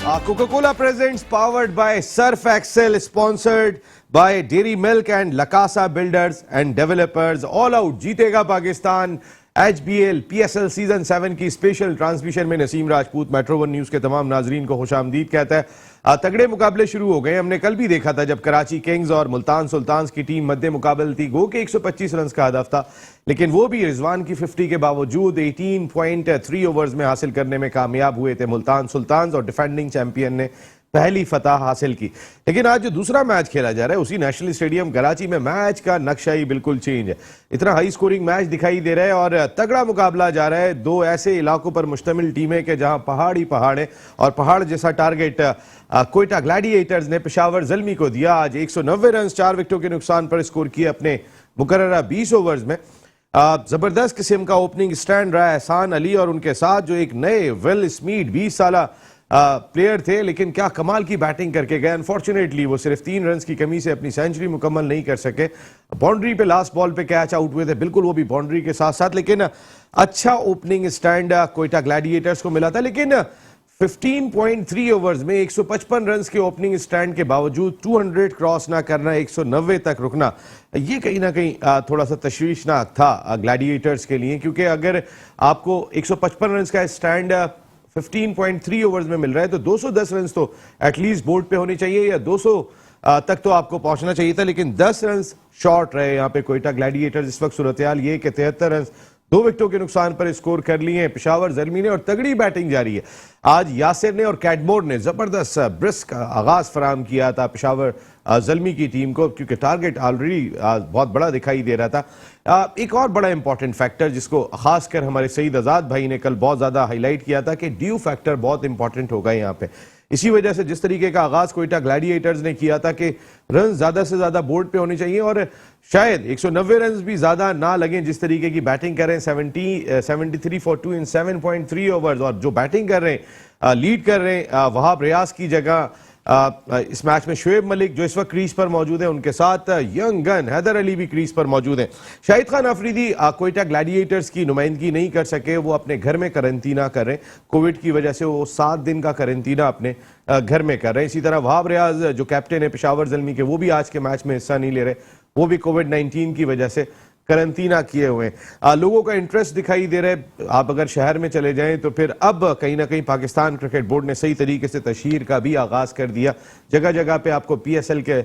Coca-Cola presents powered by Surf Excel, sponsored by Dairy Milk and Lakasa Builders and Developers. All out जीतेगा Pakistan. HBL PSL season 7 की special transmission में Naseem Rajput metro one news के तमाम नाजरीन को खुशामदीद कहता है। तगड़े मुकाबले शुरू हो गए। हमने कल भी देखा था जब कराची किंग्स और मुल्तान सुल्तान्स की टीम मध्य मुकाबले थी। गो के 125 रन का हदफ था, लेकिन वो भी रिजवान की 50 के बावजूद 18.3 ओवर्स में हासिल करने में कामयाब हुए थे मुल्तान सुल्तान्स और डिफेंडिंग चैंपियन ने पहली फतह हासिल की। लेकिन आज जो दूसरा मैच खेला जा रहा है उसी नेशनल स्टेडियम कराची में, मैच का नक्शा ही बिल्कुल चेंज है। इतना हाई स्कोरिंग मैच दिखाई दे रहा है और तगड़ा मुकाबला जा रहा है। दो ऐसे इलाकों पर मुश्तमिल टीमें के जहां पहाड़ ही पहाड़ है और पहाड़ जैसा टारगेट कोयटा ग्लैडिएटर्स ने पेशावर ज़ल्मी को दिया। आज 190 रन 4 विकेटों के नुकसान पर स्कोर किए अपने मुकर्ररा 20 ओवर्स में। जबरदस्त किस्म का ओपनिंग स्टैंड रहा है एहसान अली और उनके साथ जो एक नए विल स्मिथ 20 साला प्लेयर थे, लेकिन क्या कमाल की बैटिंग करके गए। अनफॉर्चुनेटली वो सिर्फ 3 रन की कमी से अपनी सेंचुरी मुकम्मल नहीं कर सके। बाउंड्री पे लास्ट बॉल पे कैच आउट हुए थे, बिल्कुल वो भी बाउंड्री के साथ साथ। लेकिन अच्छा ओपनिंग स्टैंड कोयटा ग्लैडिएटर्स को मिला था, लेकिन 15.3 ओवर्स में 155 रन के ओपनिंग स्टैंड के बावजूद 200 क्रॉस ना करना, 190 तक रुकना, ये कहीं ना कहीं थोड़ा सा तशवीशनाक था ग्लैडिएटर्स के लिए। क्योंकि अगर आपको 155 रन का स्टैंड 15.3 ओवर्स में मिल रहा है तो 210 रन तो एटलीस्ट बोर्ड पे होनी चाहिए या 200 तक तो आपको पहुंचना चाहिए था। लेकिन 10 रन शॉर्ट रहे यहाँ पे कोयटा ग्लैडिएटर्स। इस वक्त सूरत-ए-हाल ये कि 73 रन 2 विकेटों के नुकसान पर स्कोर कर लिए हैं पेशावर ज़ल्मी ने और तगड़ी बैटिंग जारी है। आज यासिर ने और कैटमोर ने जबरदस्त ब्रिस्क आगाज फराम किया था पेशावर ज़ल्मी की टीम को, क्योंकि टारगेट ऑलरेडी बहुत बड़ा दिखाई दे रहा था। एक और बड़ा इंपॉर्टेंट फैक्टर जिसको खासकर हमारे सईद आजाद भाई ने कल बहुत ज्यादा हाईलाइट किया था कि ड्यू फैक्टर बहुत इंपॉर्टेंट होगा यहाँ पे। इसी वजह से जिस तरीके का आगाज कोयटा ग्लैडिएटर्स ने किया था कि रन ज्यादा से ज्यादा बोर्ड पे होने चाहिए और शायद 190 रन भी ज्यादा ना लगे जिस तरीके की बैटिंग कर रहे हैं। 73 फॉर 2 इन 7.3 ओवर्स और जो बैटिंग कर रहे हैं, लीड कर रहे हैं वहाब रियाज की जगह इस मैच में शुएब मलिक जो इस वक्त क्रीज पर मौजूद है, उनके साथ यंग गन हैदर अली भी क्रीज पर मौजूद हैं। शाहिद खान अफरीदी कोयटा ग्लैडिएटर्स की नुमाइंदगी नहीं कर सके, वो अपने घर में करंतना कर रहे हैं। कोविड की वजह से वो 7 दिन का करंतना अपने घर में कर रहे हैं। इसी तरह वहाब रियाज जो कैप्टन है पेशावर ज़ल्मी के, वो भी आज के मैच में हिस्सा नहीं ले रहे, वो भी कोविड-19 की वजह से करंतना किए हुए हैं। लोगों का इंटरेस्ट दिखाई दे रहा है। आप अगर शहर में चले जाएं तो फिर अब कहीं ना कहीं पाकिस्तान क्रिकेट बोर्ड ने सही तरीके से तशहीर का भी आगाज कर दिया। जगह जगह पे आपको PSL के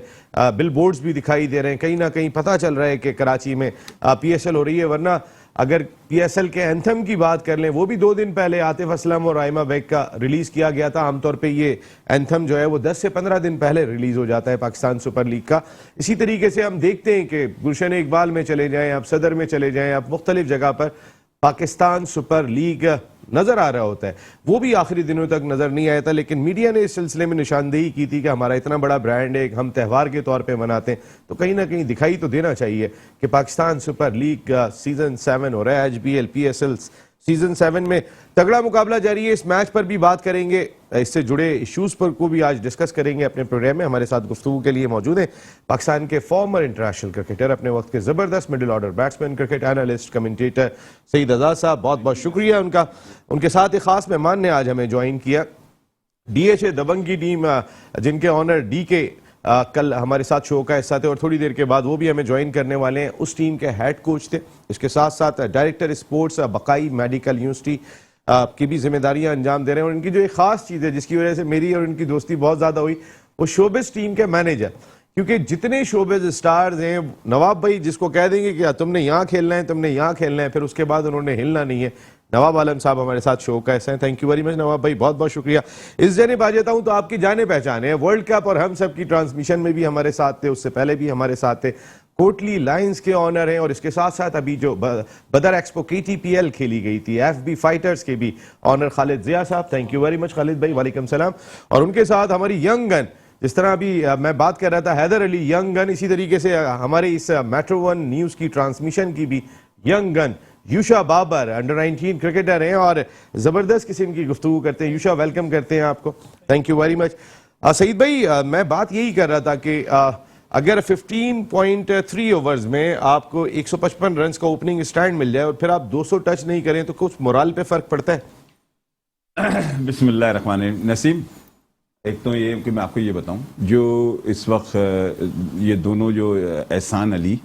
बिल बोर्ड्स भी दिखाई दे रहे हैं। कहीं ना कहीं पता चल रहा है कि कराची में PSL हो रही है। वरना अगर PSL के एंथम की बात कर लें, वो भी 2 दिन पहले आतिफ असलम और आयमा बेग का रिलीज किया गया था। आमतौर पे ये एंथम जो है वो 10 से 15 दिन पहले रिलीज हो जाता है पाकिस्तान सुपर लीग का। इसी तरीके से हम देखते हैं कि गुलशन इकबाल में चले जाएं, आप सदर में चले जाएं, आप मुख्तलिफ जगह पर पाकिस्तान सुपर लीग नजर आ रहा होता है। वो भी आखिरी दिनों तक नजर नहीं आया था, लेकिन मीडिया ने इस सिलसिले में निशानदेही की थी कि हमारा इतना बड़ा ब्रांड है, हम त्यौहार के तौर पे मनाते हैं, तो कहीं ना कहीं दिखाई तो देना चाहिए कि पाकिस्तान सुपर लीग सीजन 7 हो रहा है। HBL PSL सीजन 7 में तगड़ा मुकाबला जारी है। इस मैच पर भी बात करेंगे, इससे जुड़े इश्यूज पर को भी आज डिस्कस करेंगे अपने प्रोग्राम में। हमारे साथ गुफ्तगू के लिए मौजूद हैं पाकिस्तान के फॉर्मर इंटरनेशनल क्रिकेटर, अपने वक्त के जबरदस्त middle order batsman, cricket analyst, commentator Saeed Azad साहब। बहुत बहुत शुक्रिया उनका। उनके साथ एक खास मेहमान ने आज हमें ज्वाइन किया, DHA दबंग की टीम जिनके ऑनर DK कल हमारे साथ शो का हिस्सा थे और थोड़ी देर के बाद वो भी हमें ज्वाइन करने वाले हैं। उस टीम के हेड कोच थे, इसके साथ साथ डायरेक्टर स्पोर्ट्स बकाई मेडिकल यूनिवर्सिटी की भी जिम्मेदारियां अंजाम दे रहे हैं। और इनकी जो एक खास चीज़ है जिसकी वजह से मेरी और इनकी दोस्ती बहुत ज़्यादा हुई, वो शोबिस टीम के मैनेजर। क्योंकि जितने शोबिस स्टार्स हैं, नवाब भाई जिसको कह देंगे कि तुमने यहाँ खेलना है, तुमने यहाँ खेलना है, फिर उसके बाद उन्होंने हिलना नहीं है। नवाब आलम साहब हमारे साथ शो का ऐसा है। थैंक यू वेरी मच नवाब भाई, बहुत बहुत शुक्रिया। इस जरिए आ जाता हूँ तो आपकी जाने पहचाने हैं, वर्ल्ड कप और हम सब की ट्रांसमिशन में भी हमारे साथ थे, उससे पहले भी हमारे साथ थे। कोटली लायंस के ऑनर हैं और इसके साथ साथ अभी जो बदर एक्सपो KTPL खेली गई थी, FB फाइटर्स के भी ऑनर खालिद जिया साहब। Thank you very much Khalid भाई, वालेकुम सलाम। और उनके साथ हमारी यंग गन, जिस तरह अभी मैं बात कर रहा था हैदर अली यंग गन, इसी तरीके से हमारे इस मेट्रो वन न्यूज की ट्रांसमिशन की भी young gun Yusha Babar under 19 cricketer हैं और जबरदस्त किस्म की गुफ्तगू करते हैं। यूशा वेलकम करते हैं आपको, thank you very much. Saeed भाई, मैं बात यही कर रहा था कि अगर 15.3 ओवर्स में आपको 155 रन का ओपनिंग स्टैंड मिल जाए और फिर आप 200 टच नहीं करें तो कुछ मोराल पे फर्क पड़ता है? बिस्मिल्लाहिर्रहमानिर्रहीम। नसीम, एक तो ये कि मैं आपको ये बताऊं, जो इस वक्त ये दोनों जो एहसान अली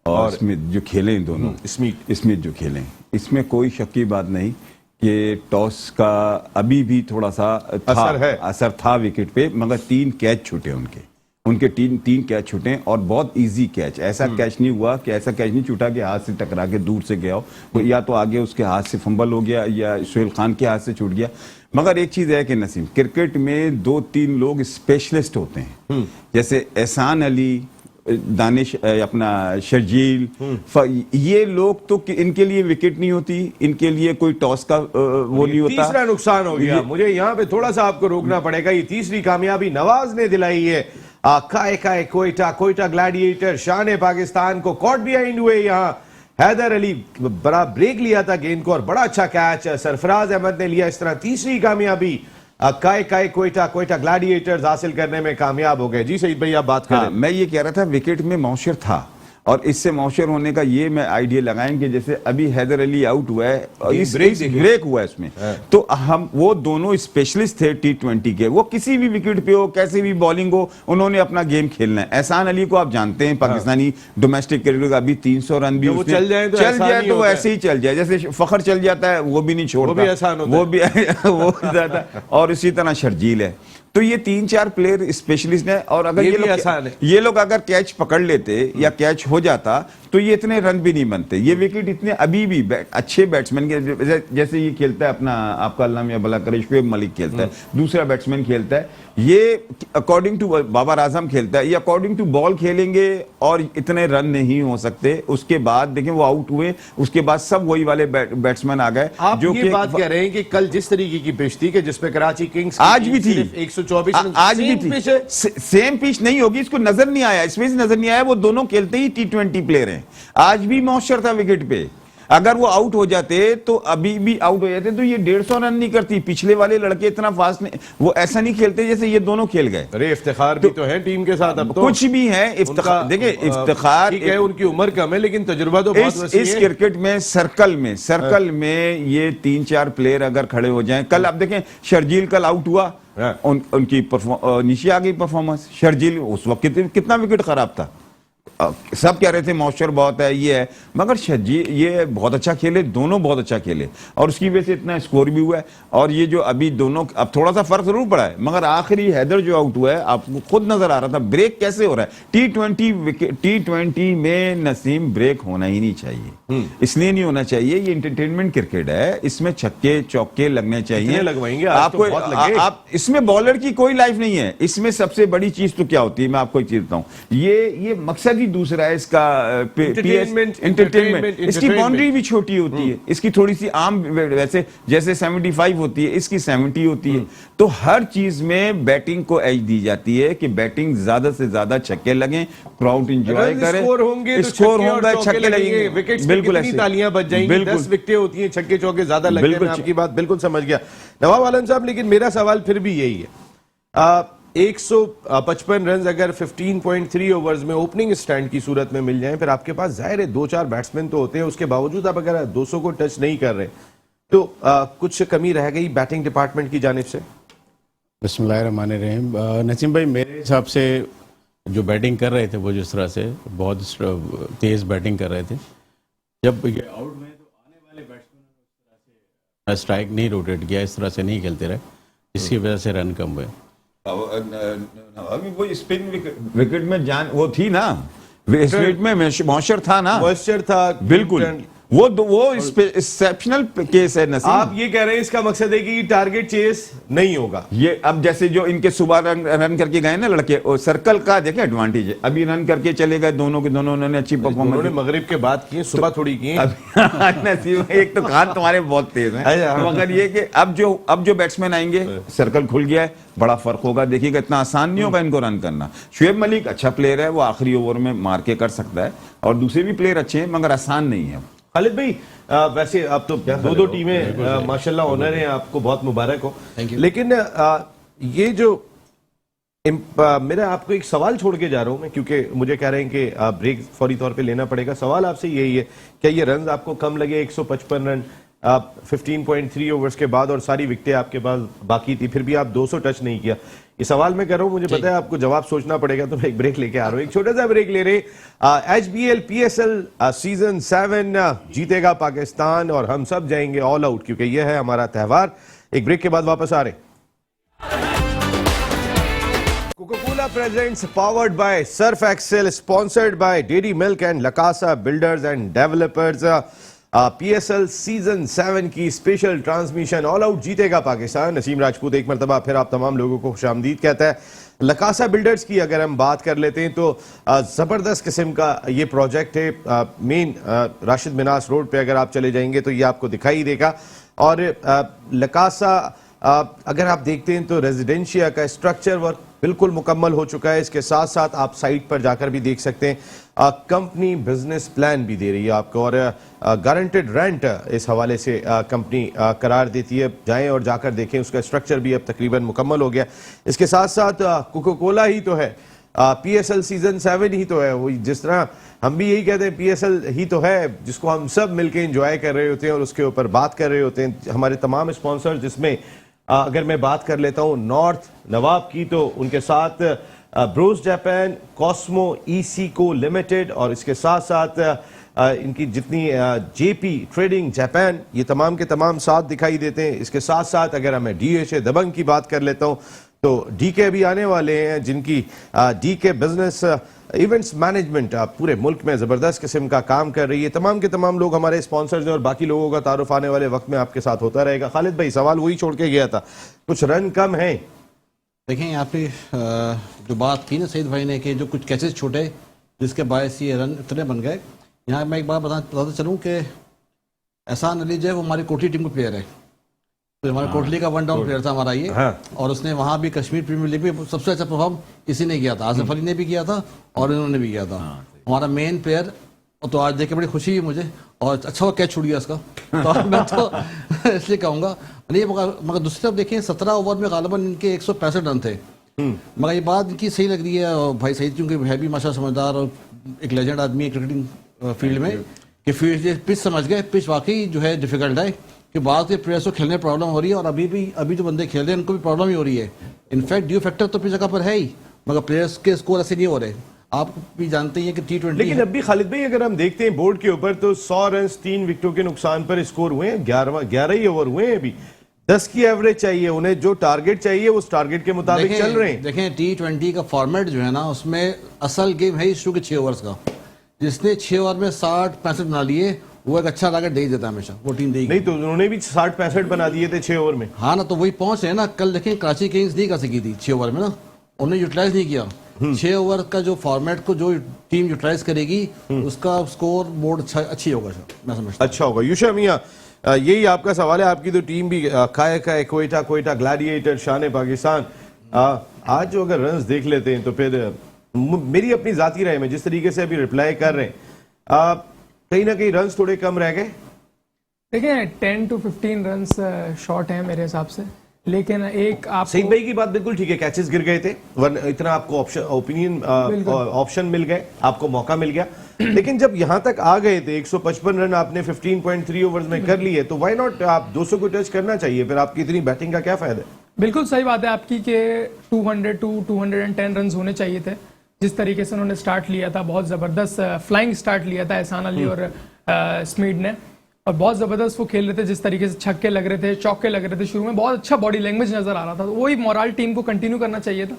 और स्मिथ जो खेले हैं दोनों, स्मिथ जो खेले हैं, इसमें कोई शक की बात नहीं कि टॉस का अभी भी थोड़ा सा असर था विकेट पे, मगर 3 कैच छूटे उनके 3 कैच छूटे और बहुत इजी कैच। ऐसा कैच नहीं हुआ कि ऐसा कैच नहीं छूटा कि हाथ से टकरा के दूर से गया हो, या तो आगे उसके हाथ से फंबल हो गया या सोहेल खान के हाथ से छूट गया। मगर एक चीज है कि नसीम, क्रिकेट में 2-3 लोग स्पेशलिस्ट होते हैं, जैसे एहसान अली, दानिश, अपना शर्जील, ये लोग तो इनके लिए विकेट नहीं होती, इनके लिए कोई टॉस का वो नहीं होता। तीसरा नुकसान हो गया, मुझे यहाँ पे थोड़ा सा आपको रोकना पड़ेगा। ये तीसरी कामयाबी नवाज ने दिलाई है काय कोयटा ग्लैडिएटर शान पाकिस्तान को। कॉट बिहाइंड हुए यहाँ हैदर अली, बड़ा ब्रेक लिया था गेंद को और बड़ा अच्छा कैच सरफराज अहमद ने लिया। इस तरह तीसरी कामयाबी काय कोयटा ग्लैडिएटर्स हासिल करने में कामयाब हो गए। जी सईद भाई आप बात करें। मैं ये कह रहा था विकेट में मौशर था, और इससे मौशर होने का ये मैं आइडिया लगाएंगे, जैसे अभी हैदर अली आउट हुआ है, ब्रेक हुआ है इसमें, तो हम वो दोनों स्पेशलिस्ट थे T20 के, वो किसी भी विकेट पे हो, कैसे भी बॉलिंग हो, उन्होंने अपना गेम खेलना है। एहसान अली को आप जानते हैं, पाकिस्तानी डोमेस्टिक क्रिकेट का अभी 300 रन भी चल जाए तो वो ऐसे ही चल जाए, जैसे फखर चल जाता है वो भी नहीं छोड़ता, वो भी जाता। और इसी तरह शर्जील है। तो ये 3-4 प्लेयर स्पेशलिस्ट हैं, और अगर ये लोग अगर कैच पकड़ लेते या कैच हो जाता तो ये इतने रन भी नहीं बनते। ये विकेट इतने अभी भी अच्छे बैट्समैन के, जैसे ये खेलता है अपना, आपका अल्लाह मियां भला करे, शुएब मलिक खेलता है, दूसरा बैट्समैन खेलता है, ये अकॉर्डिंग टू बाबर आजम खेलता है, ये अकॉर्डिंग टू बॉल खेलेंगे और इतने रन नहीं हो सकते। उसके बाद देखें वो आउट हुए, उसके बाद सब वही वाले बैट्समैन आ गए। आप जो ये बात कह रहे हैं कि कल जिस तरीके की पिच थी कि जिसपे कराची किंग्स आज भी थी, 124 आज भी थी, सेम पिच नहीं होगी, इसको नजर नहीं आया, इसमें नजर नहीं आया, वो दोनों खेलते ही T20 प्लेयर हैं। आज भी मौशर था विकेट पे, अगर वो आउट हो जाते तो अभी भी आउट हो जाते तो ये 150 रन नहीं करती। पिछले वाले लड़के इतना फास्ट नहीं, वो ऐसा नहीं खेलते जैसे ये दोनों खेल गए। अरे इफ्तिखार भी तो है टीम के साथ, अब तो कुछ भी है इफ्तिखार। देखिए इफ्तिखार है, उनकी उम्र कम है लेकिन तजुर्बा तो बहुत वसी है। इस क्रिकेट में सर्कल में ये 3-4 प्लेयर अगर खड़े हो जाएं, कल आप देखें शर्जील कल आउट हुआ, उनकी नीचे आ गई परफॉर्मेंस। शर्जील उस वक्त कितना विकेट खराब था, सब कह रहे थे मौशर बहुत है, ये है, मगर शर्जील ये बहुत अच्छा खेले, दोनों बहुत अच्छा खेले, और उसकी वजह से इतना स्कोर भी हुआ है। और ये जो अभी दोनों, अब थोड़ा सा फर्क जरूर पड़ा है, मगर आखिरी हैदर जो आउट हुआ है, आपको खुद नजर आ रहा था ब्रेक कैसे हो रहा है। T20 में नसीम ब्रेक होना ही नहीं चाहिए, इसलिए नहीं होना चाहिए, ये इंटरटेनमेंट क्रिकेट है, इसमें छक्के चौके लगने चाहिए, लगवाएंगे आपको। आप इसमें बॉलर की कोई लाइफ नहीं है। इसमें सबसे बड़ी चीज तो क्या होती है, मैं आपको एक चीज बताऊं, ये मकसद ही दूसरा है इसका, एंटरटेनमेंट। इसकी बाउंड्री भी छोटी होती है, इसकी थोड़ी सी आम, वैसे जैसे 75 होती है, इसकी 70 होती है। तो हर चीज में बैटिंग को एज दी जाती है कि बैटिंग ज्यादा से ज्यादा छक्के लगे, क्राउड एंजॉय करे, स्कोर होंगे, छक्के लगेंगे, विकेट्स बिल्कुल ऐसी तालियां बज जाएंगी, 10 विकेटें होती हैं, छक्के चौके ज्यादा लगे। मैं आपकी बात बिल्कुल समझ गया नवाब आलम साहब, लेकिन मेरा सवाल फिर भी यही है, 155 रन अगर 15.3 ओवर्स में ओपनिंग स्टैंड की सूरत में मिल जाएं, फिर आपके पास जाहिर है 2-4 बैट्समैन तो होते हैं, उसके बावजूद आप अगर 200 को टच नहीं कर रहे तो कुछ कमी रह गई बैटिंग डिपार्टमेंट की जानिब से। बिस्मिल्लाहिर्रहमानिर्रहीम। नसीम भाई, मेरे हिसाब से जो बैटिंग कर रहे थे वो जिस तरह से बहुत तेज बैटिंग कर रहे थे, जब ये आउट हुए तो आने वाले बैट्समैन स्ट्राइक नहीं रोटेट किया, इस तरह से नहीं खेलते रहे, जिसकी वजह से रन कम हुए। अभी वो स्पिन विकेट में जान वो थी ना, स्पिन में मौशर था ना, मौशर था बिल्कुल, वो एक्सेप्शनल केस है नसीम। आप ये कह रहे हैं इसका मकसद है कि टारगेट चेस नहीं होगा। ये अब जैसे जो इनके सुबह रन करके गए ना लड़के, सर्कल का देखें एडवांटेज है, अभी रन करके चले गए दोनों के दोनों, उन्होंने अच्छी परफॉर्मेंस, उन्होंने मगरिब के बाद किए, सुबह थोड़ी किए। नसीम एक तो कान तुम्हारे बहुत तेज है, मगर ये कि अब जो बैट्समैन आएंगे, सर्कल खुल गया है, बड़ा फर्क होगा। देखिएगा इतना आसान नहीं होगा इनको रन करना। शुएब मलिक अच्छा प्लेयर है, वो आखिरी ओवर में मार के कर सकता है, और दूसरे भी प्लेयर अच्छे हैं, मगर आसान नहीं है। खालिद भाई, वैसे अब तो दो टीमें माशाल्लाह ऑनर हैं, आपको बहुत मुबारक हो, लेकिन ये जो मेरा आपको एक सवाल छोड़ के जा रहा हूं मैं, क्योंकि मुझे कह रहे हैं कि ब्रेक फौरी तौर पे लेना पड़ेगा। सवाल आपसे यही है, क्या ये रन आपको कम लगे 155 रन? 15.3 ओवर्स के बाद और सारी विकेटें आपके पास बाकी थी, फिर भी आप 200 टच नहीं किया। ये सवाल मैं कर रहा हूं, मुझे पता है आपको जवाब सोचना पड़ेगा, तो मैं एक ब्रेक लेके आ रहा हूं। एक छोटा सा ब्रेक ले रहे। HBL PSL सीजन 7 जीतेगा पाकिस्तान और हम सब जाएंगे ऑल आउट, क्योंकि यह है हमारा त्यौहार। एक ब्रेक के बाद वापस आ रहे। Coca-Cola presents powered by Surf Excel, sponsored by Dairy Milk and Lacasa Builders and Developers. PSL season 7 की स्पेशल ट्रांसमिशन ऑल आउट जीतेगा पाकिस्तान। नसीम राजपूत एक मरतबा फिर आप तमाम लोगों को खुशामदीद कहता है। लकासा बिल्डर्स की अगर हम बात कर लेते हैं तो ज़बरदस्त किस्म का ये प्रोजेक्ट है। मेन राशिद मिनास रोड पे अगर आप चले जाएंगे तो ये आपको दिखाई देगा। और लकासा अगर आप देखते हैं तो रेजिडेंशिया का स्ट्रक्चर वर्क बिल्कुल मुकम्मल हो चुका है। इसके साथ साथ आप साइट पर जाकर भी देख सकते हैं, कंपनी बिजनेस प्लान भी दे रही है आपको और गारंटेड रेंट इस हवाले से कंपनी करार देती है। जाएं और जाकर देखें, उसका स्ट्रक्चर भी अब तकरीबन मुकम्मल हो गया। इसके साथ साथ कोका-कोला ही तो है, PSL सीजन 7 ही तो है। वो जिस तरह हम भी यही कहते हैं PSL ही तो है, जिसको हम सब मिलकर एंजॉय कर रहे होते हैं और उसके ऊपर बात कर रहे होते हैं। हमारे तमाम स्पॉन्सर, जिसमें अगर मैं बात कर लेता हूं नॉर्थ नवाब की, तो उनके साथ Bros Japan, Cosmo, ECO limited और इसके साथ साथ इनकी जितनी JP ट्रेडिंग जापान, ये तमाम के तमाम साथ दिखाई देते हैं। इसके साथ साथ अगर मैं DHA दबंग की बात कर लेता हूं तो DK भी आने वाले हैं, जिनकी DK बिजनेस इवेंट्स मैनेजमेंट पूरे मुल्क में ज़बरदस्त किस्म का काम कर रही है। तमाम के तमाम लोग हमारे स्पॉन्सर्स हैं और बाकी लोगों का तारुफ आने वाले वक्त में आपके साथ होता रहेगा। खालिद भाई, सवाल वही छोड़ के गया था, कुछ रन कम है। देखें, यहाँ पे जो बात की ना सईद भाई ने कि जो कुछ कैचेस छूटे जिसके बायस ये रन इतने बन गए। यहाँ मैं एक बात बताता चलूँ कि एहसान अली जो है वो हमारी कोटली टीम का प्लेयर है। तो हमारे कोटली का वन डाउन प्लेयर था हमारा ये। और उसने वहाँ भी कश्मीर प्रीमियर लीग में सबसे अच्छा परफॉर्म इसी ने किया था। आसिफ अली ने भी किया था और इन्होंने भी किया था। हमारा मेन प्लेयर, तो आज देख के बड़ी खुशी हुई मुझे, और अच्छा वो कैच छूट गया उसका। तो मैं तो इसलिए कहूँगा नहीं, मगर दूसरी तरफ देखें 17 ओवर में गालिबन इनके 165 रन थे। मगर ये बात इनकी सही लग रही है और भाई सईद, क्योंकि है भी माशा समझदार और एक लेजेंड आदमी है क्रिकेटिंग फील्ड में, कि फील्ड पिच समझ गए। पिच वाकई जो है डिफिकल्ट है कि बाद के प्लेयर्स को खेलने प्रॉब्लम हो रही है और अभी जो बंदे खेल रहे हैं उनको भी प्रॉब्लम ही हो रही है। इनफैक्ट ड्यू फैक्टर तो पिच जगह पर है ही, मगर प्लेयर्स के स्कोर ऐसे नहीं हो रहे। आप भी जानते हैं कि T20, लेकिन अब भी खालिद भाई अगर हम देखते हैं बोर्ड के ऊपर तो 100 रन 3 विकेटों के नुकसान पर स्कोर हुए हैं। 11 ही ओवर हुए हैं, अभी 10 की एवरेज चाहिए उन्हें। जो टारगेट चाहिए उस टारगेट के मुताबिक चल रहे हैं। देखें T20 का फॉर्मेट जो है ना, उसमें असल गेम है शुरू के 6 ओवर्स का। जिसने 6 ओवर में 60-65 बना लिए वो एक अच्छा टारगेट दे ही देता है हमेशा, वो टीम देगी। नहीं तो उन्होंने भी 60-65 बना दिए थे 6 ओवर में। हाँ ना, तो वही पहुंच है ना। कल देखें कराची किंग्स नहीं कर सकी थी 6 ओवर में ना, उन्होंने यूटिलाइज नहीं किया। 6 ओवर का जो फॉर्मेट को जो टीम यूटिलाइज करेगी उसका स्कोर बोर्ड अच्छी होगा, मैं समझता। अच्छा होगा। यूशा मियां, यही आपका सवाल है। आपकी तो टीम भी खाए कोयटा ग्लैडिएटर शान पाकिस्तान। आज जो अगर रन्स देख लेते हैं तो फिर मेरी अपनी जाती राय में जिस तरीके से अभी रिप्लाई कर रहे हैं, कहीं ना कहीं रन्स थोड़े कम रह गए। देखिए 10 to 15 रन्स शॉर्ट है मेरे हिसाब से। लेकिन एक आप सईद भाई की बात बिल्कुल ठीक है, कैचेस गिर गए थे, इतना आपको ऑप्शन मिल गए, आपको मौका मिल गया। लेकिन जब यहां तक आ गए थे 155 रन आपने 15.3 ओवर्स में कर लिए, तो व्हाई नॉट आप 200 को टच करना चाहिए। फिर आपकी इतनी बैटिंग का क्या फायदा है। बिल्कुल सही बात है आपकी कि 200 to 210 रन होने चाहिए थे। जिस तरीके से उन्होंने स्टार्ट लिया था, बहुत जबरदस्त फ्लाइंग स्टार्ट लिया था एहसान अली और स्मीड ने, और बहुत जबरदस्त वो खेल रहे थे। जिस तरीके से छक्के लग रहे थे, चौके लग रहे थे, शुरू में बहुत अच्छा बॉडी लैंग्वेज नजर आ रहा था। तो वही मोरल टीम को कंटिन्यू करना चाहिए था।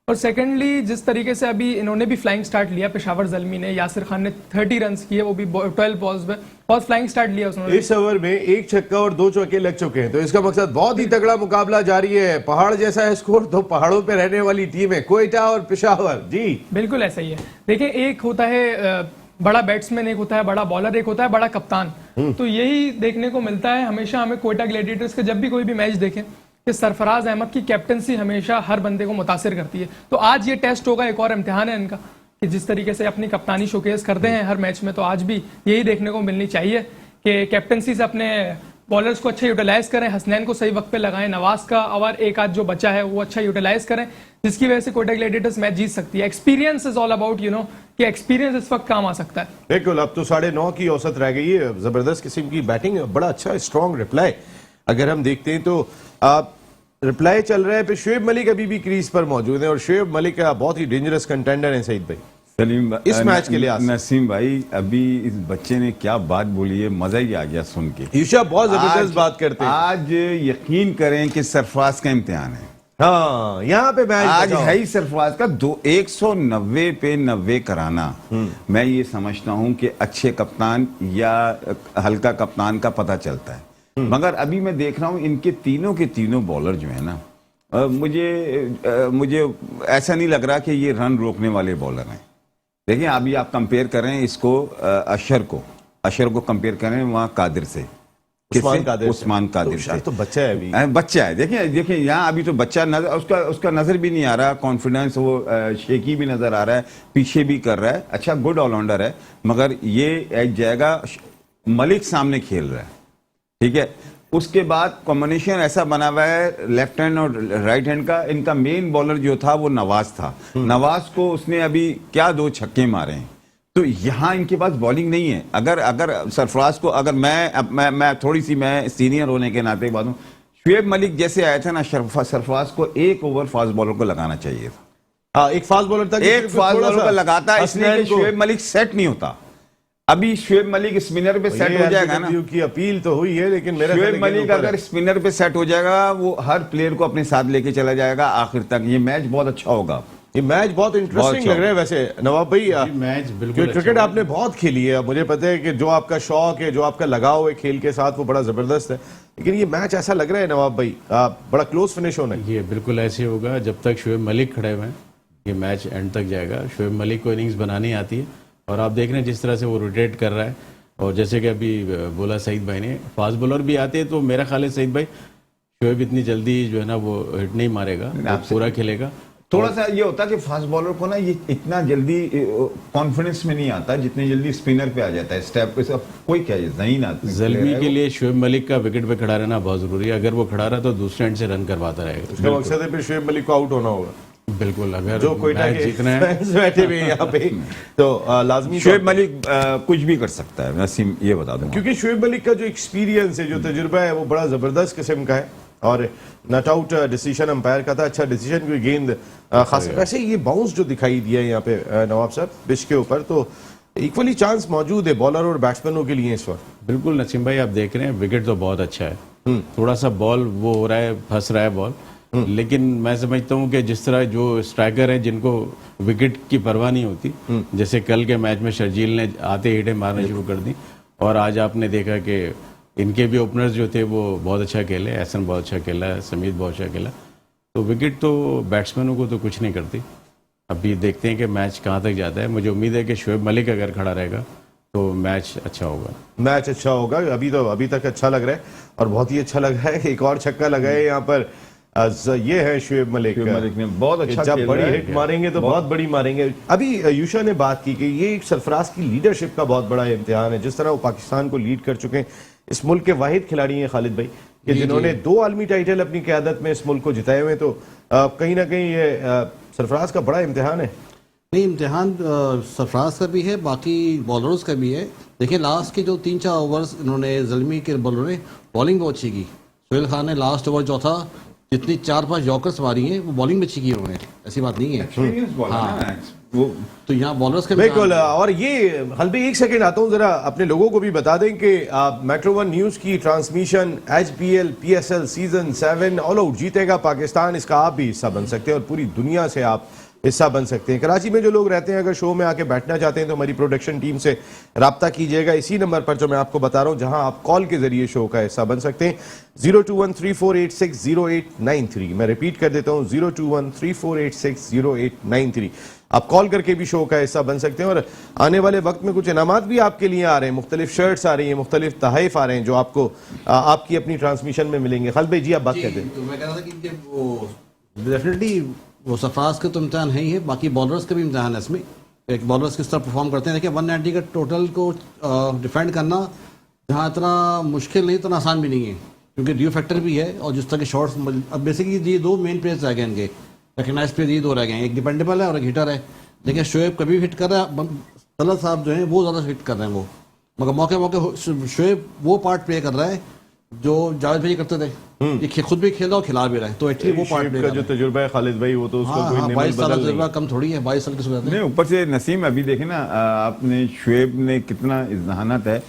और सेकेंडली जिस तरीके से अभी इन्होंने भी फ्लाइंग स्टार्ट लिया, पेशावर ज़ल्मी ने, यासिर खान ने 30 रन किए, वो भी 12 बॉल्स पे बहुत फ्लाइंग स्टार्ट लिया उसने। इस ओवर में 1 छक्का और 2 चौके लग चुके हैं, तो इसका मकसद बहुत ही तगड़ा मुकाबला जारी है। पहाड़ जैसा है स्कोर, तो पहाड़ों पे रहने वाली टीम है कोयटा और पेशावर। जी बिल्कुल ऐसा ही है। देखिए, एक होता है बड़ा बैट्समैन, एक होता है बड़ा बॉलर, एक होता है बड़ा कप्तान। तो यही देखने को मिलता है हमेशा हमें कोयटा ग्लैडिएटर्स के। जब भी कोई भी मैच देखें कि सरफराज अहमद की कैप्टनसी हमेशा हर बंदे को मुतासिर करती है। तो आज ये टेस्ट होगा, एक और इम्तिहान है इनका कि जिस तरीके से अपनी कप्तानी शोकेस करते हैं हर मैच में, तो आज भी यही देखने को मिलनी चाहिए कि कैप्टनसी से अपने बॉलर्स को अच्छा यूटिलाइज करें, हसनैन को सही वक्त पे लगाएं, नवाज का और एक आध जो बचा है वो अच्छा यूटिलाइज करें, जिसकी वजह से कोटक ग्लैडिएटर्स मैच जीत सकती है। एक्सपीरियंस इज ऑल अबाउट कि एक्सपीरियंस इस वक्त काम आ सकता है। बिल्कुल, अब तो 9.5 की औसत रह गई है। जबरदस्त किस्म की बैटिंग, बड़ा अच्छा स्ट्रॉन्ग रिप्लाई अगर हम देखते हैं तो रिप्लाई चल रहा है पे। शुएब मलिक अभी भी क्रीज पर मौजूद है और शुएब मलिक का बहुत ही डेंजरस कंटेंडर है सईद भाई सलीम इस मैच के लिए। नसीम भाई, अभी इस बच्चे ने क्या बात बोली है, मजा ही आ गया सुन के। ईशा बहुत जबरदस्त बात करते हैं। आज यकीन करें कि सरफराज का इम्तिहान है। हाँ, यहाँ पे मैच आज है ही सरफराज का 190 पे 90 कराना। मैं ये समझता हूं कि अच्छे कप्तान या हल्का कप्तान का पता चलता है, मगर अभी मैं देख रहा हूं इनके तीनों के तीनों बॉलर जो है ना, मुझे ऐसा नहीं लग रहा कि ये रन रोकने वाले बॉलर हैं। देखिए अभी आप कंपेयर करें इसको अशर को कंपेयर करें वहां कादिर से, उस्मान कादिर से। तो बच्चा है अभी, बच्चा है। देखिए यहाँ अभी तो बच्चा नजर, उसका नजर भी नहीं आ रहा, कॉन्फिडेंस वो शेकी भी नजर आ रहा है, पीछे भी कर रहा है, अच्छा गुड ऑलराउंडर है, मगर ये एक जाएगा मलिक सामने खेल रहा है, ठीक है। उसके बाद कॉम्बिनेशन ऐसा बना हुआ है लेफ्ट हैंड और राइट हैंड का। इनका मेन बॉलर जो था वो नवाज था, नवाज को उसने अभी क्या 2 छक्के मारे हैं। तो यहाँ इनके पास बॉलिंग नहीं है। अगर सरफराज को, अगर मैं थोड़ी सी मैं सीनियर होने के नाते बात हूँ, शुएब मलिक जैसे आया था ना, सरफराज को 1 ओवर फास्ट बॉलर को लगाना चाहिए था। एक फास्ट बॉलर था, एक फास्ट बॉलर को लगाता, इसलिए कि शुएब मलिक सेट नहीं होता। अभी शुएब मलिक स्पिनर पे सेट हो जाएगा ना, की अपील तो हुई है, लेकिन मेरा शुएब मलिक अगर स्पिनर पे सेट हो जाएगा, वो हर प्लेयर को अपने साथ लेके चला जाएगा आखिर तक। ये मैच बहुत अच्छा होगा। ये मैच बहुत इंटरेस्टिंग लग रहा है वैसे नवाब भाई। मैच बिल्कुल क्रिकेट आपने बहुत खेली है, मुझे पता है कि जो आपका शौक है, जो आपका लगाव है खेल के साथ, वो बड़ा जबरदस्त है, लेकिन ये मैच ऐसा लग रहा है नवाब भाई बड़ा क्लोज फिनिश होना है। ये बिल्कुल ऐसे होगा जब तक शुएब मलिक खड़े हुए हैं, ये मैच एंड तक जाएगा। शुएब मलिक को इनिंग्स बनानी आती है और आप देख रहे हैं जिस तरह से वो रोटेट कर रहा है, और जैसे कि अभी बोला सईद भाई ने, फास्ट बॉलर भी आते हैं, तो मेरा ख्याल है सईद भाई शुएब इतनी जल्दी जो है ना वो हिट नहीं मारेगा, पूरा खेलेगा। थोड़ा सा ये होता है कि फास्ट बॉलर को ना ये इतना जल्दी कॉन्फिडेंस में नहीं आता, जितनी जल्दी स्पिनर पे आ जाता है, स्टेप पे सब कोई क्या जहीन आता। जल्दी के लिए शुएब मलिक का विकेट पे खड़ा रहना बहुत जरूरी है। अगर वो खड़ा रहा तो दूसरे एंड से रन करवाता रहेगा। उसका मकसद है फिर शुएब मलिक को आउट होना होगा। बिल्कुल, अगर जो कोयटा के जीतना है बैठे हुए यहाँ पे तो लाजमी शुएब मलिक कुछ भी कर सकता है, नसीम ये बता दूं, क्योंकि शुएब मलिक का जो एक्सपीरियंस है, जो तजुर्बा है, वो बड़ा जबरदस्त किस्म का है। और नॉट आउट डिसीजन अंपायर का था, अच्छा डिसीजन, कोई गेंद खास। वैसे ये बाउंस जो दिखाई दिया है यहाँ पे नवाब साहब पिच के ऊपर, तो इक्वली चांस मौजूद है बॉलर और बैट्समैनों के लिए इस वक्त। बिल्कुल नसीम भाई, आप देख रहे हैं विकेट तो बहुत अच्छा है, थोड़ा सा बॉल वो हो रहा है, फंस रहा है बॉल, लेकिन मैं समझता हूं कि जिस तरह जो स्ट्राइकर हैं जिनको विकेट की परवाह नहीं होती, जैसे कल के मैच में शर्जील ने आते हिटें मारना शुरू कर दी, और आज आपने देखा कि इनके भी ओपनर्स जो थे वो बहुत अच्छा खेले, एहसन बहुत अच्छा खेला, समीत बहुत अच्छा खेला, तो विकेट तो बैट्समैनों को तो कुछ नहीं करती। अभी देखते हैं कि मैच कहाँ तक जाता है। मुझे उम्मीद है कि शुएब मलिक अगर खड़ा रहेगा तो मैच अच्छा होगा। मैच अच्छा होगा, अभी तक अच्छा लग रहा है और बहुत ही अच्छा लग रहा है। एक और छक्का लगा है यहाँ पर, ये है शुएब मलिक ने बहुत अच्छा, जब बड़ी हिट मारेंगे तो बहुत बड़ी मारेंगे। अभी यूशा ने बात की कि ये एक सरफराज की लीडरशिप का बहुत बड़ा इम्तिहान है, जिस तरह वो पाकिस्तान को लीड कर चुके हैं। इस मुल्क के वाहिद खिलाड़ी हैं खालिद भाई कि जिन्होंने 2 आलमी टाइटल अपनी क़यादत में इस मुल्क को जिताए हुए, तो कहीं ना कहीं ये सरफराज का बड़ा इम्तिहान है। नहीं, इम्तिहान सरफराज का भी है, बाकी बॉलर्स का भी है। देखिए लास्ट के जो 3-4 ओवर्स इन्होंने ज़ल्मी के बॉलर ने बॉलिंग बहुत अच्छी की। सोहेल खान ने लास्ट ओवर जो था जितनी 4-5 यॉर्कर्स मारी हैं वो बॉलिंग में अच्छी की उन्होंने, ऐसी बात नहीं है। हाँ, वो तो यहाँ बॉलर्स के बिल्कुल। और ये हल्बी एक सेकंड आता हूँ, जरा अपने लोगों को भी बता दें कि मेट्रो 1 न्यूज़ की transmission HBL PSL season 7 all out जीतेगा पाकिस्तान, इसका आप भी हिस्सा बन सकते हैं और पूरी दुनिया से आप हिस्सा बन सकते हैं। कराची में जो लोग रहते हैं, अगर शो में आके बैठना चाहते हैं तो हमारी प्रोडक्शन टीम से रब्ता कीजिएगा इसी नंबर पर जो मैं आपको बता रहा हूं, जहां आप कॉल के जरिए शो का हिस्सा बन सकते हैं। 02134860893। मैं रिपीट कर देता हूं, 02134860893। आप कॉल करके भी शो का हिस्सा बन सकते हैं और आने वाले वक्त में कुछ इनामात भी आपके लिए आ रहे हैं, मुख्तलिफ शर्ट्स आ रही हैं, मुख्तलिफ तहफ़ आ रहे हैं जो आपको आपकी अपनी ट्रांसमिशन में मिलेंगे। खालिद भाई जी आप बात कहते हैं। तो मैं कह रहा था कि वो डेफिनेटली वो सरफराज का तो इम्तिहान है ही है, बाकी बॉलर्स का भी इम्तिहान है इसमें। एक बॉलर्स किस तरह परफॉर्म करते हैं। देखिए 190 का टोटल को डिफेंड करना जहाँ इतना मुश्किल नहीं इतना आसान भी नहीं है, क्योंकि ड्यू फैक्टर भी है और जिस तरह के शॉट्स, अब बेसिकली ये दो मेन प्लेयर्स रह गए इनके, रिकग्नाइज प्लेयर ये दो रह गए हैं, एक डिपेंडेबल है और एक हिटर है। देखिए शोएब कभी हिट कर रहा है, तलत साहब जो हैं वो ज़्यादा हिट कर रहे हैं वो, मगर मौके मौके शोएब वो पार्ट प्ले कर रहा है जो जावेद भाई करते थे, ये खुद भी खेल रहा और खिला भी रहा है, तो एक्चुअली वो पार्ट प्ले का जो तजुर्बा है खालिद भाई, वो तो उसको हाँ कोई हाँ, निमल 22 साल बदल तजुर्बा नहीं। कम थोड़ी है, 22 साल की सूरत है। नहीं, ऊपर से नसीम अभी देखे ना, आपने शुएब ने कितना जहानत है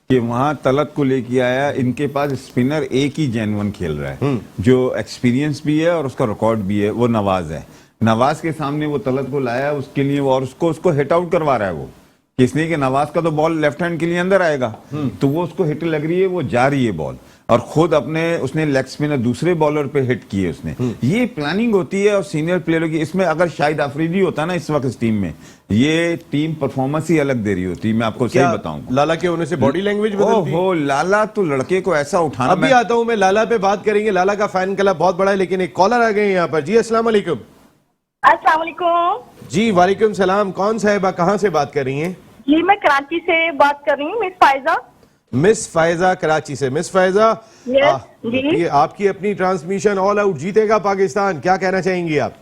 कि वहां तलत को लेके आया, इनके पास स्पिनर एक ही जेन्युइन खेल रहा है जो एक्सपीरियंस भी है और उसका रिकॉर्ड भी है, वो नवाज है। नवाज के सामने वो तलत को लाया उसके लिए, और उसको हिट आउट करवा रहा है वो, कि इसलिए कि नवाज का तो बॉल लेफ्ट हैंड के लिए अंदर आएगा, तो वो उसको हिट लग रही है, वो जा रही है बॉल, और खुद उसने लेग स्पिनर दूसरे बॉलर पे हिट किए उसने। ये प्लानिंग होती है और सीनियर प्लेयरों की। इसमें अगर शाहिद आफरीदी होता ना इस वक्त इस टीम में, ये टीम परफॉर्मेंस ही अलग दे रही होती, मैं आपको सही बताऊं। लाला के होने से बॉडी लैंग्वेज बदलती है। हो लाला तो लड़के को ऐसा उठाना। अभी आता हूं मैं लाला पे, बात करेंगे। लाला का फैन क्लब बहुत बड़ा है, लेकिन एक कॉलर आ गए हैं यहाँ पर। जी अस्सलाम वालेकुम। अस्सलाम वालेकुम। जी वालेकुम सलाम। कौन साहिबा, कहाँ से बात कर रही हैं? जी मैं कराची से बात कर रही हूँ, मिस फायजा। मिस फायजा कराची से। मिस फायजा, Yes, जी। ये आपकी अपनी ट्रांसमिशन ऑल आउट जीतेगा पाकिस्तान, क्या कहना चाहेंगी आप?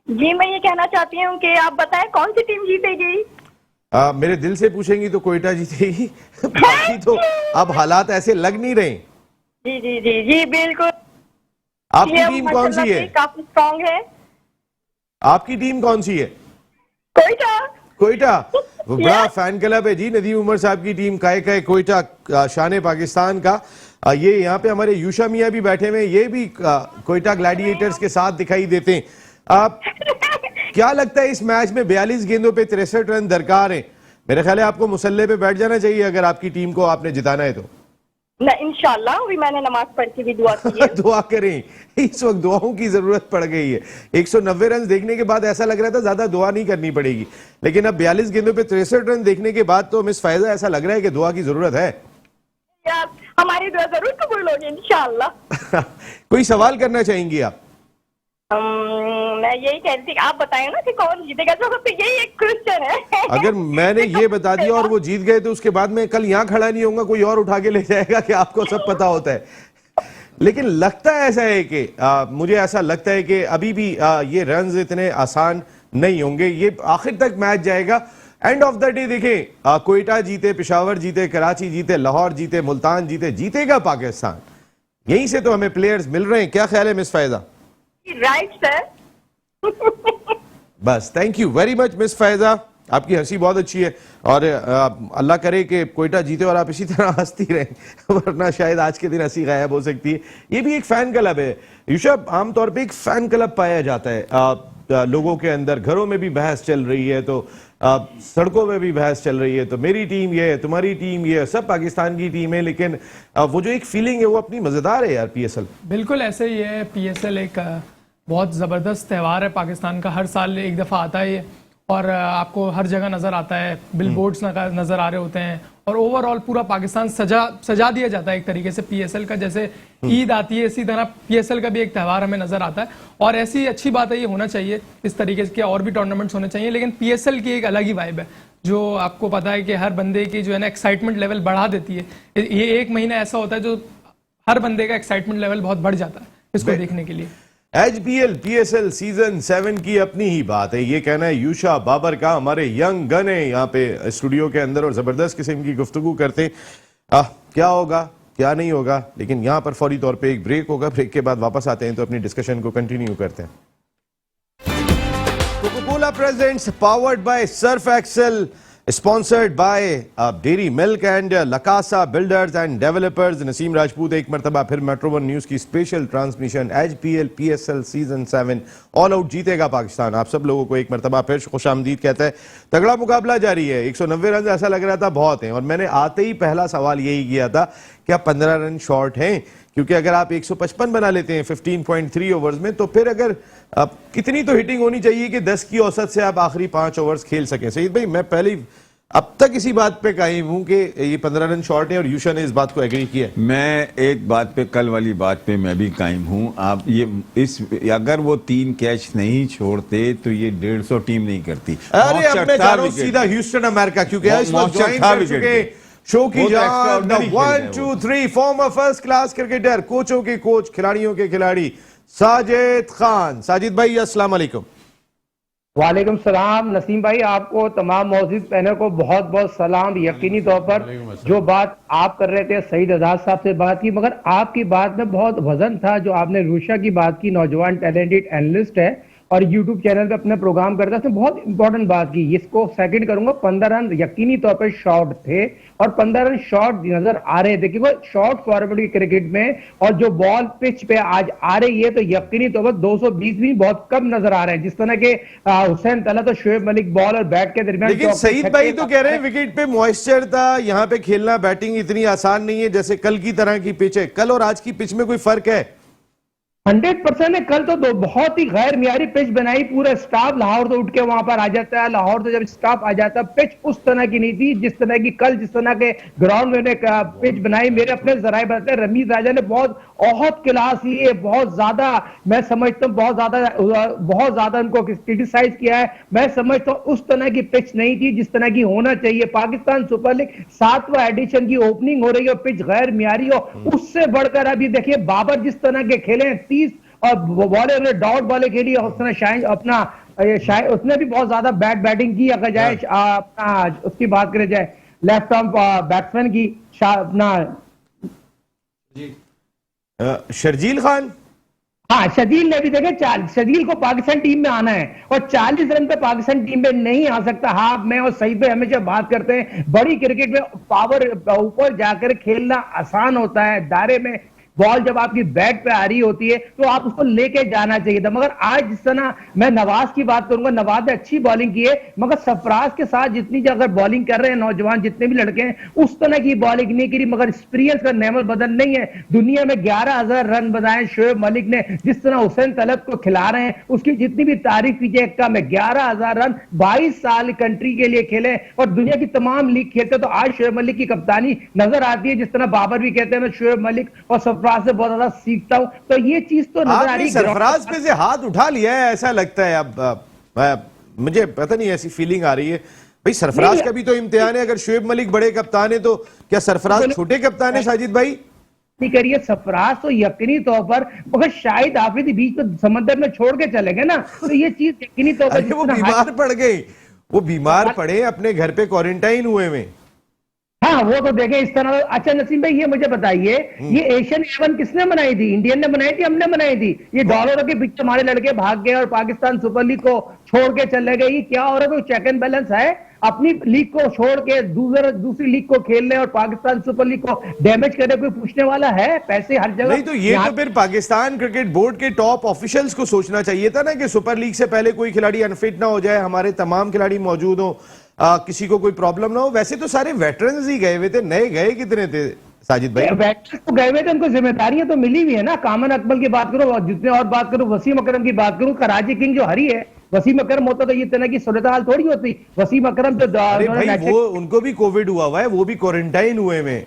जी मैं ये कहना चाहती हूँ कि आप बताएं कौन सी टीम जीतेगी। मेरे दिल से पूछेंगी तो कोयटा जीतेगी। बाकी तो अब हालात ऐसे लग नहीं रहे। जी जी जी जी बिल्कुल। आपकी ये टीम कौन सी माशाल्लाह है? से काफी स्ट्रॉन्ग है। आपकी टीम कौन सी है? कोयटा। कोयटा। वो बड़ा Yes. फैन क्लब है जी नदीम उमर साहब की टीम काय कोयटा, शान पाकिस्तान का। ये यहाँ पे हमारे यूशा मियाँ भी बैठे हुए हैं, ये भी कोयटा ग्लैडिएटर्स के साथ दिखाई देते हैं। आप क्या लगता है इस मैच में 42 गेंदों पे 63 रन दरकार है? मेरे ख्याल है आपको मुसल्ले पे बैठ जाना चाहिए अगर आपकी टीम को आपने जिताना है तो। न इंशाल्लाह, अभी मैंने नमाज पढ़ के भी दुआ की है। दुआ करें, इस वक्त दुआओं की जरूरत पड़ गई है। 190 रन देखने के बाद ऐसा लग रहा था ज्यादा दुआ नहीं करनी पड़ेगी, लेकिन अब 42 गेंदों पे 63 रन देखने के बाद तो मिस फायजा ऐसा लग रहा है कि दुआ की जरूरत है। यार हमारी दुआ जरूर कबूल होगी इंशाल्लाह। कोई सवाल करना चाहेंगी आप? मैं यही कह रही थी, आप बताएं ना कि कौन जीतेगा, तो यही एक क्वेश्चन है। अगर मैंने ये बता दिया और वो जीत गए तो उसके बाद मैं कल यहाँ खड़ा नहीं होऊंगा, कोई और उठा के ले जाएगा कि आपको सब पता होता है। लेकिन लगता है ऐसा है कि मुझे ऐसा लगता है कि अभी भी ये रन्स इतने आसान नहीं होंगे, ये आखिर तक मैच जाएगा। एंड ऑफ द डे देखें, कोयटा जीते, पेशावर जीते, कराची जीते, लाहौर जीते, मुल्तान जीते, जीतेगा पाकिस्तान। यहीं से तो हमें प्लेयर्स मिल रहे हैं। क्या ख्याल है मिस फायजा? Right sir. बस thank you very much miss Faiza, आपकी हंसी बहुत अच्छी है और अल्लाह करे कि कोयटा जीते और आप इसी तरह हंसती रहें, वरना शायद आज के दिन हंसी गायब हो सकती है। ये भी एक फैन क्लब है यूशब, आमतौर पे एक फैन क्लब पाया जाता है लोगों के अंदर। घरों में भी बहस चल रही है तो सड़कों में भी बहस चल रही है, तो मेरी टीम ये है, तुम्हारी टीम ये है, सब पाकिस्तान की टीम है, लेकिन वो जो एक फीलिंग है वो अपनी मजेदार है यार। पीएसएल बिल्कुल ऐसे ही है। पीएसएल एक बहुत ज़बरदस्त त्यौहार है पाकिस्तान का, हर साल एक दफ़ा आता है ये, और आपको हर जगह नज़र आता है, बिलबोर्ड्स नज़र आ रहे होते हैं, और ओवरऑल पूरा पाकिस्तान सजा दिया जाता है एक तरीके से पीएसएल का। जैसे ईद आती है इसी तरह पीएसएल का भी एक त्यौहार हमें नज़र आता है, और ऐसी अच्छी बात है, ये होना चाहिए। इस तरीके के और भी टूर्नामेंट्स होने चाहिए, लेकिन पीएसएल की एक अलग ही वाइब है जो आपको पता है कि हर बंदे की जो है ना एक्साइटमेंट लेवल बढ़ा देती है। ये एक महीना ऐसा होता है जो हर बंदे का एक्साइटमेंट लेवल बहुत बढ़ जाता है इसको देखने के लिए। एचबीएल पीएसएल सीजन 7 की अपनी ही बात है, ये कहना है यूशा बाबर का। हमारे यंग गन है यहाँ पे स्टूडियो के अंदर और जबरदस्त किस्म की गुफ्तगू करते। क्या होगा क्या नहीं होगा, लेकिन यहाँ पर फौरी तौर पे एक ब्रेक होगा, ब्रेक के बाद वापस आते हैं तो अपनी डिस्कशन को कंटिन्यू करते हैं। Coca Cola presents powered by Surf Excel, sponsored by Dairy Milk and Lakasa Builders and Developers। Naseem Rajput एक मरतबा फिर मेट्रो वन न्यूज की special transmission HBL PSL season 7 all out जीतेगा पाकिस्तान। आप सब लोगों को एक मरतबा फिर खुशामदीद कहता है। तगड़ा मुकाबला जारी है, 190 रन ऐसा लग रहा था बहुत हैं, और मैंने आते ही पहला सवाल यही किया था क्या 15 रन शॉर्ट हैं, क्योंकि अगर आप 155 बना लेते हैं 15.3 ओवर्स में, तो फिर अगर कितनी तो हिटिंग होनी चाहिए कि 10 की औसत से आप आखिरी 5 ओवर्स खेल सकें। सईद भाई, मैं पहले ही अब तक इसी बात पे कायम हूं कि ये 15 रन शॉर्ट है और यूशा ने इस बात को एग्री किया। मैं एक बात पे, कल वाली बात पे मैं भी कायम हूं। आप अगर वो 3 कैच नहीं छोड़ते तो ये 150 टीम नहीं करती। अरे अब मैं जा रहा हूं सीधा ह्यूस्टन अमेरिका, क्योंकि इस वक्त ज्वाइन कर चुके शो की वो तो जान extraordinary खेल रहे हैं 1 2 3 फॉर्मर फर्स्ट क्लास क्रिकेटर, कोचों के कोच, खिलाड़ियों के खिलाड़ी साजिद खान। साजिद भाई अस्सलाम वालेकुम। वालेकुम सलाम नसीम भाई, आपको तमाम मौजूद पैनल को बहुत बहुत सलाम। यकीनी तौर पर जो बात आप कर रहे थे सईद आजाद साहब से बात की, मगर आपकी बात में बहुत वजन था जो आपने रूशा की बात की। नौजवान टैलेंटेड एनालिस्ट है और यूट्यूब चैनल पे अपना प्रोग्राम करता है, उसने बहुत इंपॉर्टेंट बात की। इसको सेकंड करूंगा, 15 रन यकीनी तौर पर शॉर्ट थे और 15 रन शॉर्ट नजर आ रहे थे क्योंकि शॉर्ट फॉरवर्ड की क्रिकेट में और जो बॉल पिच पे आज आ रही है तो यकीनी तौर पर 220 भी बहुत कम नजर आ रहे हैं। जिस तरह के हुसैन तलत और शोएब मलिक बॉल और बैट के दरमियान, लेकिन सईद भाई तो कह रहे हैं विकेट पे मॉइस्चर था, यहाँ पे खेलना बैटिंग इतनी आसान नहीं है जैसे कल की तरह की पिच है। कल और आज की पिच में कोई फर्क है? 100% है। कल तो बहुत ही गैर मियारी पिच बनाई, पूरा स्टाफ लाहौर से उठ के वहां पर आ जाता है। लाहौर से जब स्टाफ आ जाता है, पिच उस तरह की नहीं थी जिस तरह की कल, जिस तरह के ग्राउंड में पिच बनाई। मेरे अपने जराए बताते हैं रमीज राजा ने बहुत क्लास ली है, बहुत ज्यादा मैं समझता हूँ, बहुत ज्यादा उनको क्रिटिसाइज किया है। मैं समझता हूँ उस तरह की पिच नहीं थी जिस तरह की होना चाहिए। पाकिस्तान सुपर लीग 7वां एडिशन की ओपनिंग हो रही है, पिच गैर मियारी हो। उससे बढ़कर अभी देखिए बाबर जिस तरह के खेले 30 और बॉलर ने डॉट बॉलें खेली, उसने शायद अपना उसने भी बहुत ज्यादा बैटिंग की। अगर जाए अपना उसकी बात करें जाए लेफ्ट आर्म बैट्समैन की अपना शर्जील खान, हाँ शजील ने भी देखे, शजील को पाकिस्तान टीम में आना है और 40 रन पे पाकिस्तान टीम में नहीं आ सकता। हाँ मैं और सईद भाई हमेशा बात करते हैं बड़ी क्रिकेट में पावर ऊपर जाकर खेलना आसान होता है। दायरे में बॉल जब आपकी बैट पे आ रही होती है तो आप उसको लेके जाना चाहिए था, मगर आज जिस तरह मैं नवाज की बात करूंगा, नवाज ने अच्छी बॉलिंग की है मगर सरफराज के साथ जितनी अगर बॉलिंग कर रहे हैं नौजवान जितने भी लड़के हैं उस तरह की बॉलिंग नहीं करी। मगर एक्सपीरियंस का नेमल बदल नहीं है। दुनिया में 11,000 रन बनाए शोएब मलिक ने, जिस तरह हुसैन तलत को खिला रहे हैं उसकी जितनी भी तारीफ कीजिए कम है। 11,000 रन 22 साल कंट्री के लिए खेले और दुनिया की तमाम लीग खेलते, तो आज शोएब मलिक की कप्तानी नजर आती है। जिस तरह बाबर भी कहते हैं मैं शोएब मलिक और सरफराज से बहुत ज्यादा सीखता हूं, तो ये चीज तो नजर आ रही है। सरफराज पे से हाथ उठा लिया है ऐसा लगता है। अब मुझे पता नहीं ऐसी फीलिंग आ रही है भाई, सरफराज का भी तो इम्तिहान है। अगर शोएब मलिक बड़े कप्तान है तो क्या सरफराज छोटे कप्तान है? साजिद भाई नहीं करिए, सरफराज तो यकीनी तौर पर, मगर शाहिद आफरीदी बीच में समंदर में छोड़ के चले गए ना, तो ये चीज यकीनी तौर पर वो बीमार पड़ गए, वो बीमार पड़े अपने घर पे क्वारंटाइन हुए में। हाँ वो तो देखें इस तरह। अच्छा नसीम भाई ये मुझे बताइए, ये एशियन 11 किसने बनाई थी? इंडियन ने बनाई थी, हमने बनाई थी? ये डॉलरों के पीछे हमारे लड़के भाग गए और पाकिस्तान सुपर लीग को छोड़ के चले गए। ये क्या हो रहा है? कोई चेक एंड बैलेंस है? अपनी लीग को छोड़ के दूसरी लीग को खेल रहे और पाकिस्तान सुपर लीग को डैमेज करे, कोई पूछने वाला है? पैसे हर जगह नहीं तो ये तो फिर पाकिस्तान क्रिकेट बोर्ड के टॉप ऑफिशियल्स को सोचना चाहिए था ना कि सुपर लीग से पहले कोई खिलाड़ी अनफिट ना हो जाए, हमारे तमाम खिलाड़ी मौजूद हो, किसी को कोई प्रॉब्लम ना हो। वैसे तो सारे वेटरन्स ही गए हुए थे, नए गए कितने थे साजिद भाई? वेटरन्स तो गए हुए थे, उनको जिम्मेदारियां तो मिली हुई है ना। कामन अकबल की बात करो, जितने और बात करो, वसीम अकरम की बात करूं, कराची किंग जो हरी है, वसीम अकरम होता तो ये तरह की सूरत हाल थोड़ी होती। वसीम अकरम तो भाई वो उनको भी कोविड हुआ है, वो भी क्वारंटाइन हुए में।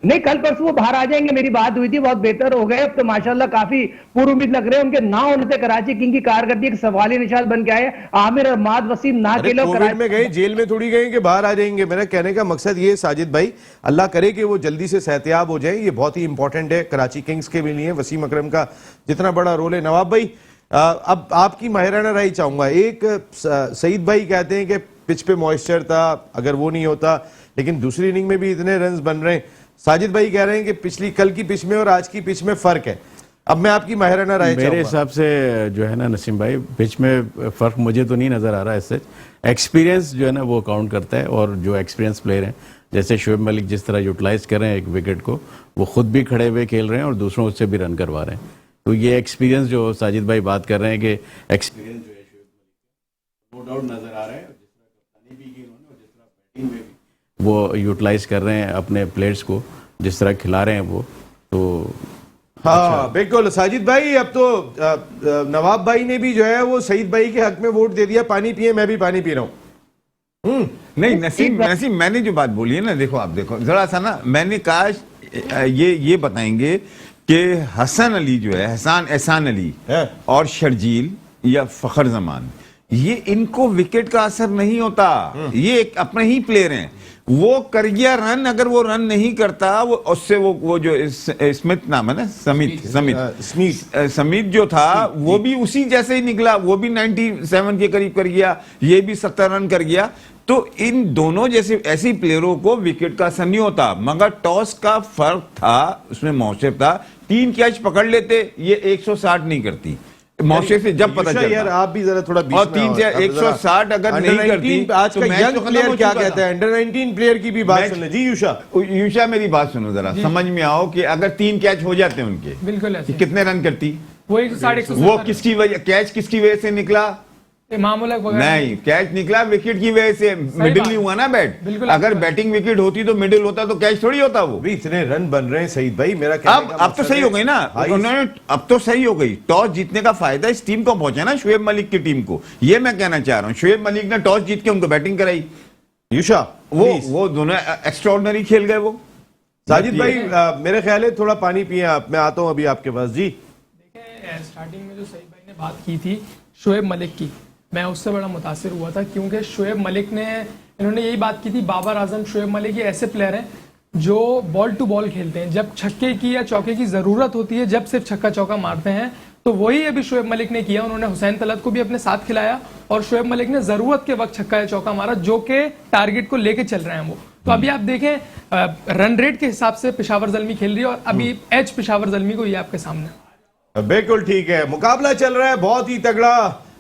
नहीं कल परसों वो बाहर आ जाएंगे, मेरी बात हुई थी, बहुत बेहतर हो गए अब तो माशाल्लाह, काफी पूर्व उम्मीद लग रहे हैं। उनके ना होने से कराची किंग की कारकर्दगी एक सवाली निशान बन के आए। आमिर और माद वसीम ना खेलो, कोविड में गए, जेल में थोड़ी गए कि बाहर आ जाएंगे। मेरा कहने का मकसद ये साजिद भाई, अल्लाह करे कि वो जल्दी से सेहतयाब हो जाए, ये बहुत ही इंपॉर्टेंट है कराची किंग्स के लिए। वसीम अकरम का जितना बड़ा रोल है। नवाब भाई अब आपकी माहिराना राय चाहूंगा। एक सईद भाई कहते हैं कि पिच पे मॉइस्चर था, अगर वो नहीं होता, लेकिन दूसरी इनिंग में भी इतने रन बन रहे हैं। साजिद भाई कह रहे हैं कि पिछली कल की पिच में और आज की पिच में फर्क है। अब मैं आपकी माहिराना राय मेरे हिसाब से जो है ना नसीम भाई, पिच में फर्क मुझे तो नहीं नजर आ रहा है। इससे एक्सपीरियंस जो है ना वो काउंट करता है, और जो एक्सपीरियंस प्लेयर हैं जैसे शोएब मलिक जिस तरह यूटिलाइज कर रहे हैं एक विकेट को, वो खुद भी खड़े हुए खेल रहे हैं और दूसरों उससे भी रन करवा रहे हैं। तो ये एक्सपीरियंस जो साजिद भाई बात कर रहे हैं कि एक्सपीरियंस जो है शोएब मलिक नो डाउट नजर आ रहा है। जिस तरह कप्तानी भी की उन्होंने और जिस तरह बैटिंग में भी वो यूटिलाइज कर रहे हैं अपने प्लेयर्स को, जिस तरह खिला रहे हैं वो, तो हाँ बिल्कुल साजिद भाई। अब तो नवाब भाई ने भी जो है वो सईद भाई के हक में वोट दे दिया, पानी पिए, मैं भी पानी पी रहा हूँ। नहीं नसीम मैंने जो बात बोली है ना, देखो आप देखो जरा सा ना, मैंने कहा ये बताएंगे कि हसन अली जो है, एहसान अली और शर्जील या फखर जमान, ये इनको विकेट का असर नहीं होता, ये एक अपने ही प्लेयर हैं। वो कर गया रन, अगर वो रन नहीं करता वो उससे वो जो स्मिथ नाम है ना, समित जो था वो भी उसी जैसे ही निकला, वो भी 97 के करीब कर गया, ये भी 70 रन कर गया। तो इन दोनों जैसे ऐसे प्लेयरों को विकेट का असर नहीं होता, मगर टॉस का फर्क था, उसमें मौसम था, 3 कैच पकड़ लेते, ये 160 नहीं करती मौके से जब पता चलता। यार आप भी जरा थोड़ा बीच और में 3 से 160 अगर नहीं करती, आज का यंग प्लेयर क्या कहता है, अंडर 19 प्लेयर की भी बात मैच- सुन ले जी। यूशा मेरी बात सुनो जरा, समझ में आओ कि अगर 3 कैच हो जाते उनके, बिल्कुल ऐसे कितने रन करती? वो 160 वो किसकी वजह, कैच किसकी वजह से निकला? मामूला वगैरह नहीं, कैच निकला विकेट की वजह से, मिडिल बात। नहीं हुआ ना बैट। बिल्कुल अगर आपकी बात। बैटिंग विकेट होती तो मिडिल होता तो कैच थोड़ी होता वो। अभी इतने रन बन रहे हैं सईद भाई, मेरा कहने का अब तो मकसद सही है- हो गई ना, हाँ, उन्होंने अब तो सही हो गई। टॉस जीतने का फायदा इस टीम को पहुंचा ना, शुएब मलिक की टीम को, ये मैं कहना चाह रहा हूं। शुएब मलिक ने टॉस जीत के उनको बैटिंग कराई, यूशा वो दोनों एक्स्ट्राऑर्डिनरी खेल गए वो। साजिद भाई मेरे ख्याल है थोड़ा पानी पिए आप, मैं आता हूं अभी आपके पास जी। देखें, स्टार्टिंग में जो सईद भाई ने बात की थी शोएब मलिक की, मैं उससे बड़ा मुतासिर हुआ था, क्योंकि शोएब मलिक ने, इन्होंने यही बात की थी, बाबर आजम, शोएब मलिक ये ऐसे प्लेयर हैं जो बॉल टू बॉल खेलते हैं। जब छक्के की या चौके की जरूरत होती है, जब सिर्फ छक्का चौका मारते हैं, तो वही अभी शोएब मलिक ने किया। उन्होंने हुसैन तलत को भी अपने साथ खिलाया और शोएब मलिक ने जरूरत के वक्त छक्का या चौका मारा, जो कि टारगेट को लेके चल रहे हैं वो। तो अभी आप देखें रन रेट के हिसाब से पेशावर जल्मी खेल रही है, और अभी एच पेशावर जल्मी को ये आपके सामने। बिल्कुल ठीक है, मुकाबला चल रहा है बहुत ही तगड़ा।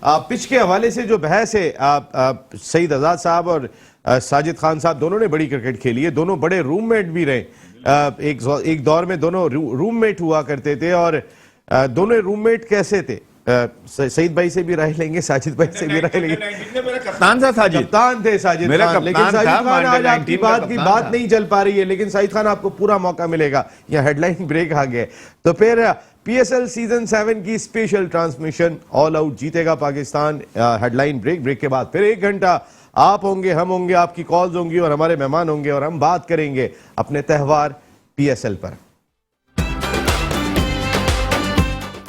पिच के हवाले से जो बहस है, सईद आजाद साहब और साजिद खान साहब दोनों ने बड़ी क्रिकेट खेली है, दोनों बड़े रूममेट भी रहे। एक दौर में दोनों रूममेट हुआ करते थे, और दोनों रूममेट कैसे थे? सईद भाई से भी राय लेंगे, साजिद भाई से भी राय लेंगे। मेरा कप्तान था साजिद, कप्तान थे साजिद मेरा खान, लेकिन कप्तान साजिद था, खान आज अंडर आपकी 19 का बात की कप्तान बात था। नहीं चल पा रही है, लेकिन साजिद खान आपको पूरा मौका मिलेगा। यहाँ हेडलाइन ब्रेक आ गया, तो फिर PSL सीजन 7 की स्पेशल ट्रांसमिशन, ऑल आउट जीतेगा पाकिस्तान। हेडलाइन ब्रेक के बाद फिर 1 घंटा आप होंगे, हम होंगे, आपकी कॉल्स होंगी और हमारे मेहमान होंगे, और हम बात करेंगे अपने त्योहार PSL पर।